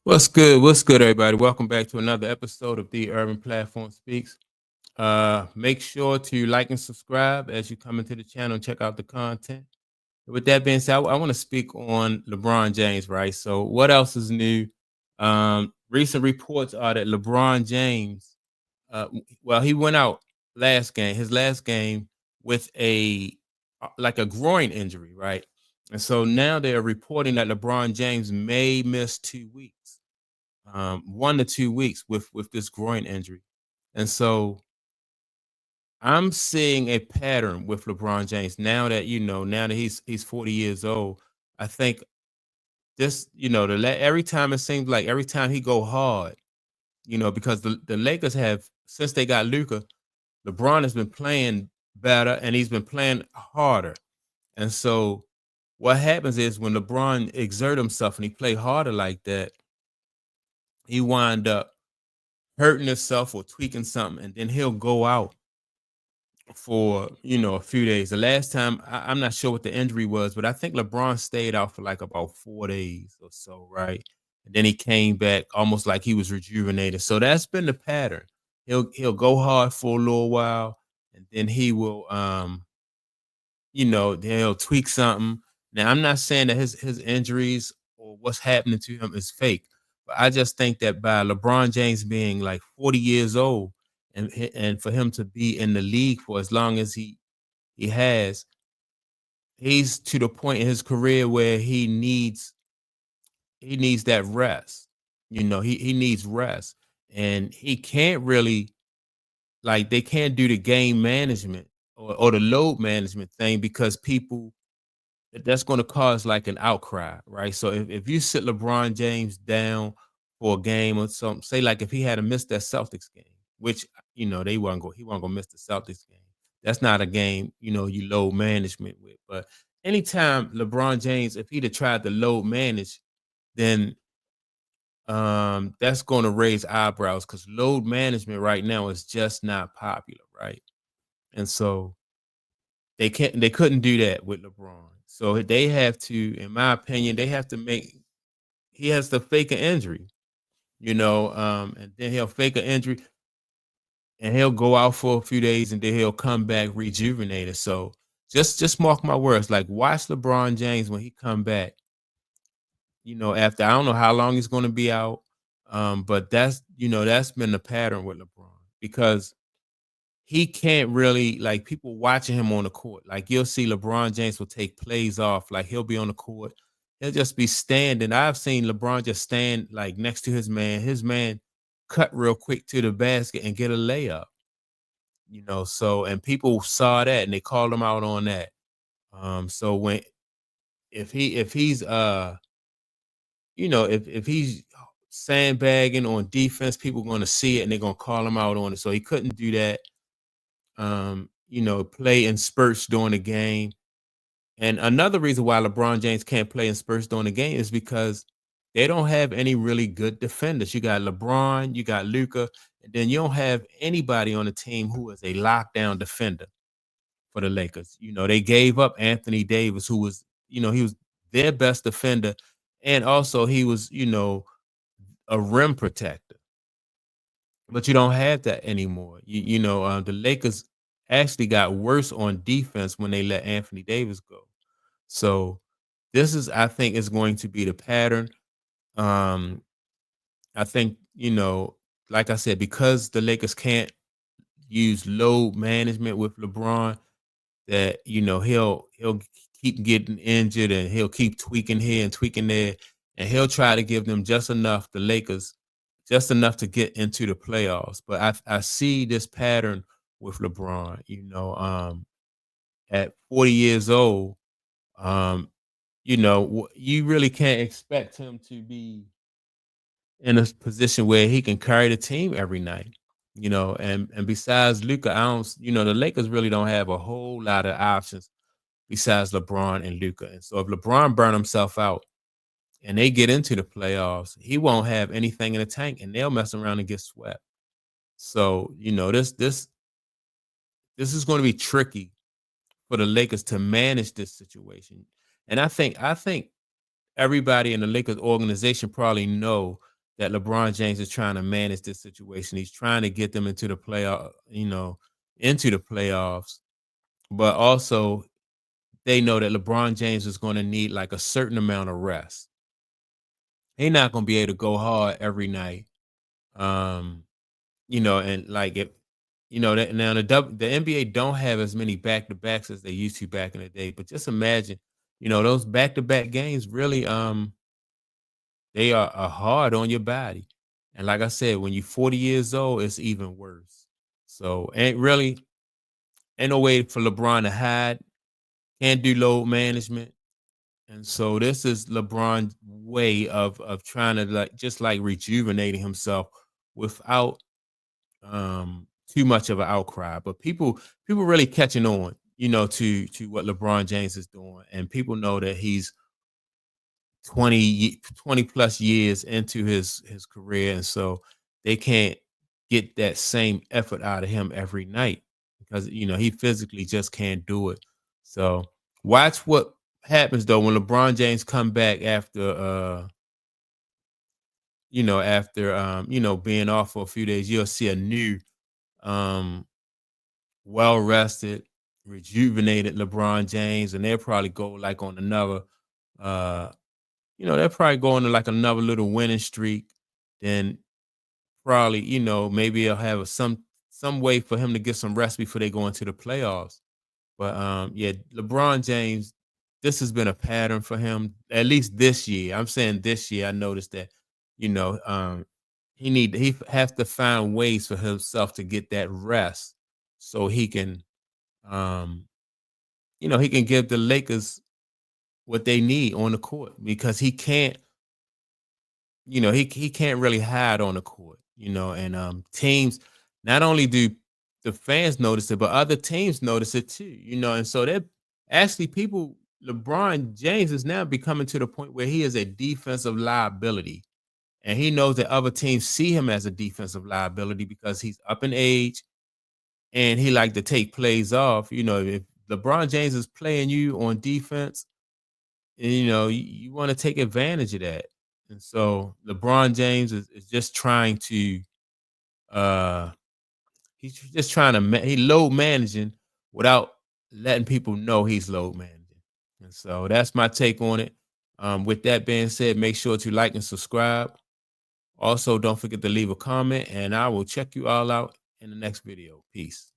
What's good? What's good, everybody? Welcome back to another episode of the Urban Platform Speaks. Make sure to like and subscribe as you come into the channel and check out the content. With that being said, I want to speak on LeBron James, right? So, what else is new? Recent reports are that LeBron James, he went out his last game, with like a groin injury, right? And so now they are reporting that LeBron James may miss 2 weeks, 1 to 2 weeks with this groin injury. And so I'm seeing a pattern with LeBron James now that now that he's 40 years old. I think this, every time it seems like every time he go hard, because the Lakers have, since they got Luca, LeBron has been playing better and he's been playing harder. And so what happens is when LeBron exert himself and he play harder like that, he wind up hurting himself or tweaking something, and then he'll go out for a few days. The last time, I'm not sure what the injury was, but I think LeBron stayed out for like about 4 days or so, right? And then he came back almost like he was rejuvenated. So that's been the pattern. He'll go hard for a little while, and then he will they'll tweak something. Now, I'm not saying that his injuries or what's happening to him is fake, but I just think that by LeBron James being like 40 years old, and for him to be in the league for as long as he has, he's to the point in his career where he needs that rest. He needs rest, and he can't really, like, they can't do the game management or the load management thing, because people, that's going to cause like an outcry, right? So if you sit LeBron James down for a game or something, say like if he had to miss that Celtics game, which he wasn't gonna miss the Celtics game. That's not a game, you load management with. But anytime LeBron James, if he'd have tried to load manage, then that's gonna raise eyebrows, because load management right now is just not popular, right? And so they couldn't do that with LeBron. So they have to, in my opinion, they have to make he has to fake an injury, and then he'll fake an injury and he'll go out for a few days and then he'll come back rejuvenated. So just mark my words, like watch LeBron James when he come back, after, I don't know how long he's gonna be out. But that's been the pattern with LeBron, because he can't really, like, people watching him on the court. Like, you'll see LeBron James will take plays off. Like, he'll be on the court, he'll just be standing. I've seen LeBron just stand like next to his man. His man cut real quick to the basket and get a layup. So, and people saw that and they called him out on that. So when if he's if he's sandbagging on defense, people are going to see it and they're going to call him out on it. So he couldn't do that. Play in spurts during the game. And another reason why LeBron James can't play in spurts during the game is because they don't have any really good defenders. You got LeBron, you got Luca, and then you don't have anybody on the team who is a lockdown defender for the Lakers. They gave up Anthony Davis, who was, he was their best defender, and also he was, a rim protector. But you don't have that anymore. The Lakers actually got worse on defense when they let Anthony Davis go. So this is, I think, is going to be the pattern. Um, I think, like I said, because the Lakers can't use load management with LeBron, that he'll keep getting injured and he'll keep tweaking here and tweaking there, and he'll try to give them just enough, the Lakers, just enough to get into the playoffs. But I see this pattern with LeBron. At 40 years old, um, you really can't expect him to be in a position where he can carry the team every night. And besides Luca, I don't, the Lakers really don't have a whole lot of options besides LeBron and Luca. And so if LeBron burn himself out and they get into the playoffs, he won't have anything in the tank and they'll mess around and get swept. So, this is going to be tricky for the Lakers to manage this situation. And I think everybody in the Lakers organization probably know that LeBron James is trying to manage this situation. He's trying to get them into the into the playoffs, but also they know that LeBron James is going to need like a certain amount of rest. He's not going to be able to go hard every night. Um, and like it, that now the NBA don't have as many back to backs as they used to back in the day. But just imagine, those back to back games really they are hard on your body. And like I said, when you're 40 years old, it's even worse. So ain't no way for LeBron to hide. Can't do load management. And so this is LeBron's way of trying to like rejuvenating himself without too much of an outcry. But people really catching on, to what LeBron James is doing. And people know that he's 20 plus years into his career. And so they can't get that same effort out of him every night because he physically just can't do it. So watch what happens though when LeBron James come back after being off for a few days. You'll see a new um well rested, rejuvenated LeBron James, and they'll probably go like on another uh they'll probably go on to like another little winning streak. Then probably, maybe they'll have some way for him to get some rest before they go into the playoffs. But yeah, LeBron James, this has been a pattern for him, at least this year. I'm saying this year, I noticed that, you know, um, he has to find ways for himself to get that rest so he can um, he can give the Lakers what they need on the court because he can't, he can't really hide on the court, and teams not only do the fans notice it, but other teams notice it too, and so they're actually people. LeBron James is now becoming to the point where he is a defensive liability, and he knows that other teams see him as a defensive liability because he's up in age and he like to take plays off. If LeBron James is playing you on defense, and, you want to take advantage of that. And so LeBron James is just trying to uh he's just trying to he load managing without letting people know he's load managing. And so that's my take on it. With that being said, make sure to like and subscribe. Also, don't forget to leave a comment, and I will check you all out in the next video. Peace.